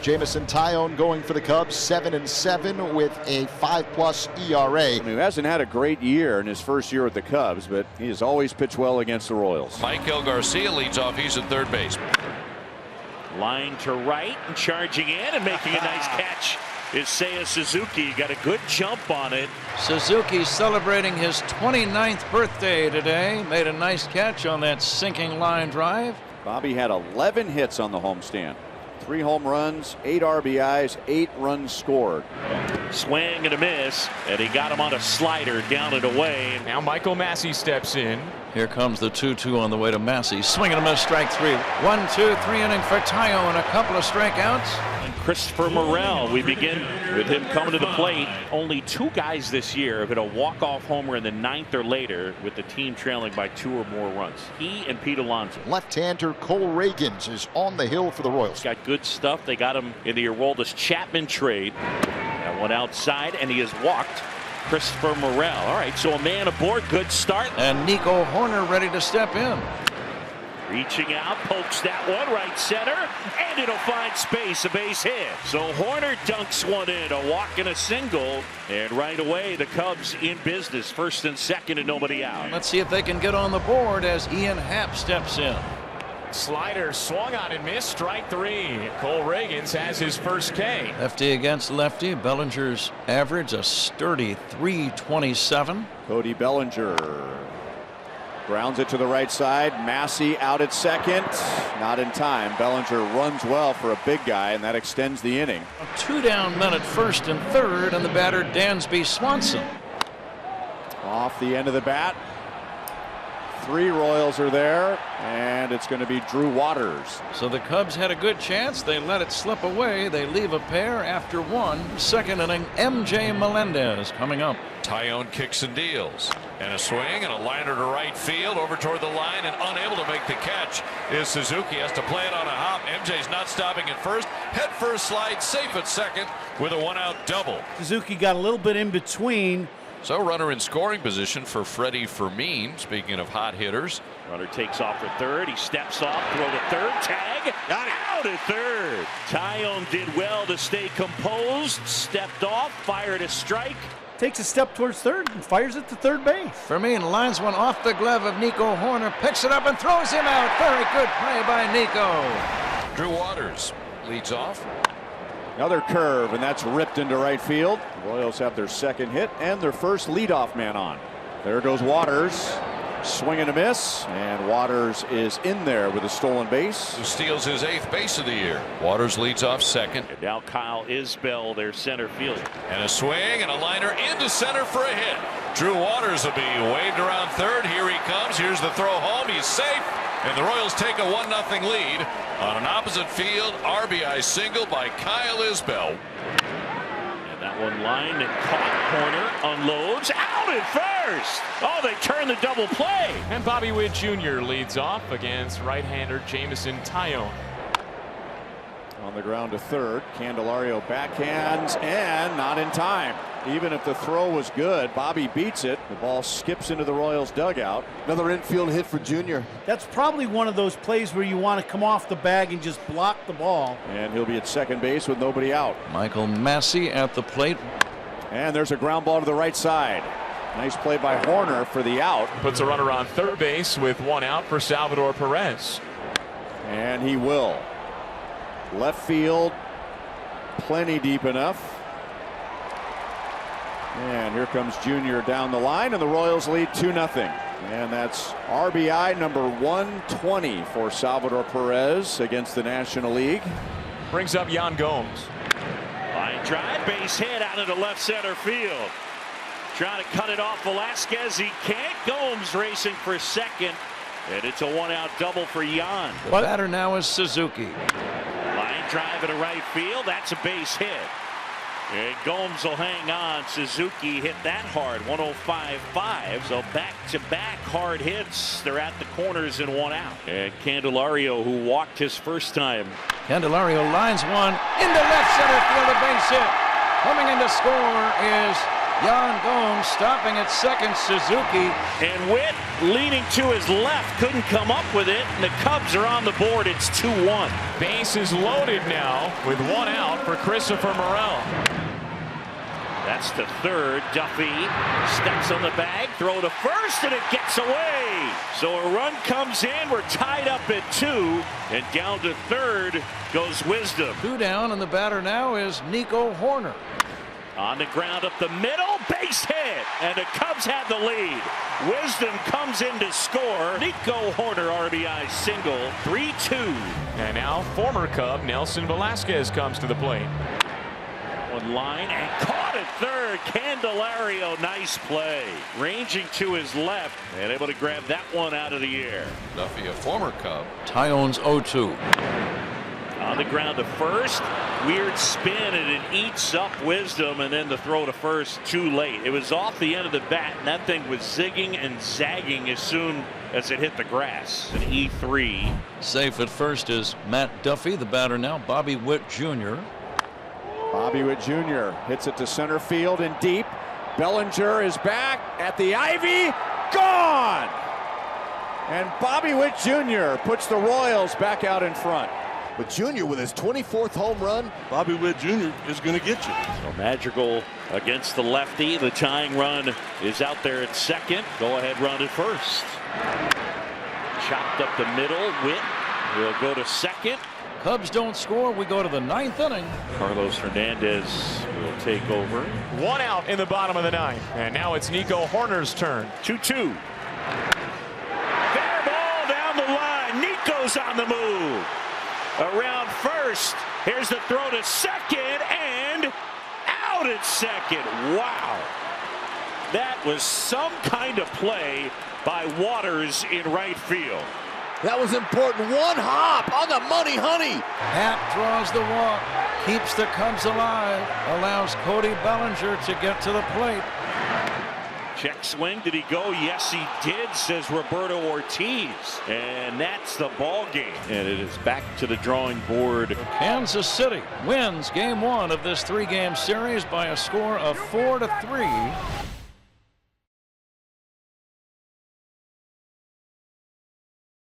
Jameson Taillon going for the Cubs, 7-7 with a 5+ ERA. He hasn't had a great year in his first year with the Cubs, but he has always pitched well against the Royals. Michael Garcia leads off. He's at third base. Line to right and charging in and making a nice catch is Seiya Suzuki. Got a good jump on it. Suzuki celebrating his 29th birthday today. Made a nice catch on that sinking line drive. Bobby had 11 hits on the homestand. 3 home runs, 8 RBIs, 8 runs scored. Swing and a miss, and he got him on a slider down and away. Now Michael Massey steps in. Here comes the 2-2 on the way to Massey. Swing and a miss, strike 3. 1-2-3 inning for Taillon and a couple of strikeouts. And Christopher Morel, we begin with him coming to the plate. Only 2 guys this year have hit a walk-off homer in the 9th or later with the team trailing by 2 or more runs. He and Pete Alonso. Left-hander Cole Reagans is on the hill for the Royals. Got good stuff. They got him in the Aroldis Chapman trade. That one outside, and he has walked Christopher Morel. All right, so a man aboard. Good start. And Nico Hoerner ready to step in. Reaching out, pokes that one right center, and it'll find space, a base hit. So Hoerner dunks one in, a walk and a single, and right away the Cubs in business, first and second and nobody out. Let's see if they can get on the board as Ian Happ steps in. Slider swung on and missed, strike 3. Cole Reagans has his first K. Lefty against lefty. Bellinger's average a sturdy .327. Cody Bellinger grounds it to the right side. Massey out at second. Not in time. Bellinger runs well for a big guy, and that extends the inning. A 2 down men at first and third, and the batter Dansby Swanson. Off the end of the bat. 3 Royals are there, and it's going to be Drew Waters. So the Cubs had a good chance. They let it slip away. They leave a pair after 1. Second inning, MJ Melendez coming up. Taillon kicks and deals. And a swing and a liner to right field over toward the line, and unable to make the catch is Suzuki. Has to play it on a hop. MJ's not stopping at first. Head first slide, safe at second with a 1-out double. Suzuki got a little bit in between. So runner in scoring position for Freddie Fermin. Speaking of hot hitters. Runner takes off for third. He steps off, throw to third, tag, out at third. Taillon did well to stay composed, stepped off, fired a strike. Takes a step towards third and fires it to third base. Fermin lines one off the glove of Nico Hoerner, picks it up and throws him out. Very good play by Nico. Drew Waters leads off. Another curve, and that's ripped into right field. The Royals have their second hit and their first leadoff man on. There goes Waters. Swing and a miss, and Waters is in there with a stolen base. Who steals his 8th base of the year. Waters leads off second. And now Kyle Isbell, their center fielder. And a swing and a liner into center for a hit. Drew Waters will be waved around third. Here he comes. Here's the throw home. He's safe. And the Royals take a 1-0 lead on an opposite field RBI single by Kyle Isbell. And that one lined and caught. Corner unloads out at first. Oh, they turn the double play. And Bobby Witt Jr. leads off against right-hander Jameson Taillon. On the ground to third. Candelario backhands and not in time. Even if the throw was good, Bobby beats it. The ball skips into the Royals dugout. Another infield hit for Jr. That's probably one of those plays where you want to come off the bag and just block the ball. And he'll be at second base with nobody out. Michael Massey at the plate. And there's a ground ball to the right side. Nice play by Hoerner for the out. Puts a runner on third base with 1 out for Salvador Perez. And he will. Left field, plenty deep enough. And here comes Jr. down the line, and the Royals lead 2-0. And that's RBI number 120 for Salvador Perez against the National League. Brings up Yan Gomes. Line drive, base hit out into left center field. Trying to cut it off Velasquez. He can't. Gomes racing for second. And it's a 1-out double for Yan. The batter now is Suzuki. Line drive into right field. That's a base hit. And Gomes will hang on. Suzuki hit that hard, 105.5. So back-to-back hard hits. They're at the corners and 1 out. And Candelario, who walked his first time. Candelario lines one into left center field, a base hit. Coming in to score is Yan Gomes stopping at second. Suzuki. And Witt leaning to his left, couldn't come up with it, and the Cubs are on the board. It's 2-1. Base is loaded now with one out for Christopher Morel. That's to third. Duffy steps on the bag, throw to first, and it gets away. So a run comes in. We're tied up at 2, and down to third goes Wisdom. 2 down, and the batter now is Nico Horner. On the ground up the middle, base hit, and the Cubs have the lead. Wisdom comes in to score. Nico Horner RBI single, 3-2. And now former Cub Nelson Velasquez comes to the plate. One line and caught at third. Candelario, nice play. Ranging to his left and able to grab that one out of the air. Duffy, a former Cub. Tyon's 0-2. On the ground to first. Weird spin and it eats up Wisdom, and then the throw to first too late. It was off the end of the bat, and that thing was zigging and zagging as soon as it hit the grass. An E3. Safe at first is Matt Duffy. The batter now, Bobby Witt Jr. Bobby Witt Jr. hits it to center field and deep. Bellinger is back at the ivy. Gone! And Bobby Witt Jr. puts the Royals back out in front. But Jr. with his 24th home run. Bobby Witt Jr. is going to get you. So Madrigal against the lefty. The tying run is out there at second. Go ahead run at first. Chopped up the middle. Witt will go to second. Cubs don't score. We go to the 9th inning. Carlos Hernandez will take over. One out in the bottom of the 9th. And now it's Nico Horner's turn. 2-2. Fair ball down the line. Nico's on the move. Around first. Here's the throw to second and out at second. Wow. That was some kind of play by Waters in right field. That was important. One hop on the money, honey. Happ draws the walk, keeps the Cubs alive, allows Cody Bellinger to get to the plate. Check swing. Did he go? Yes, he did, says Roberto Ortiz. And that's the ball game. And it is back to the drawing board. Kansas City wins game 1 of this 3-game series by a score of 4-3.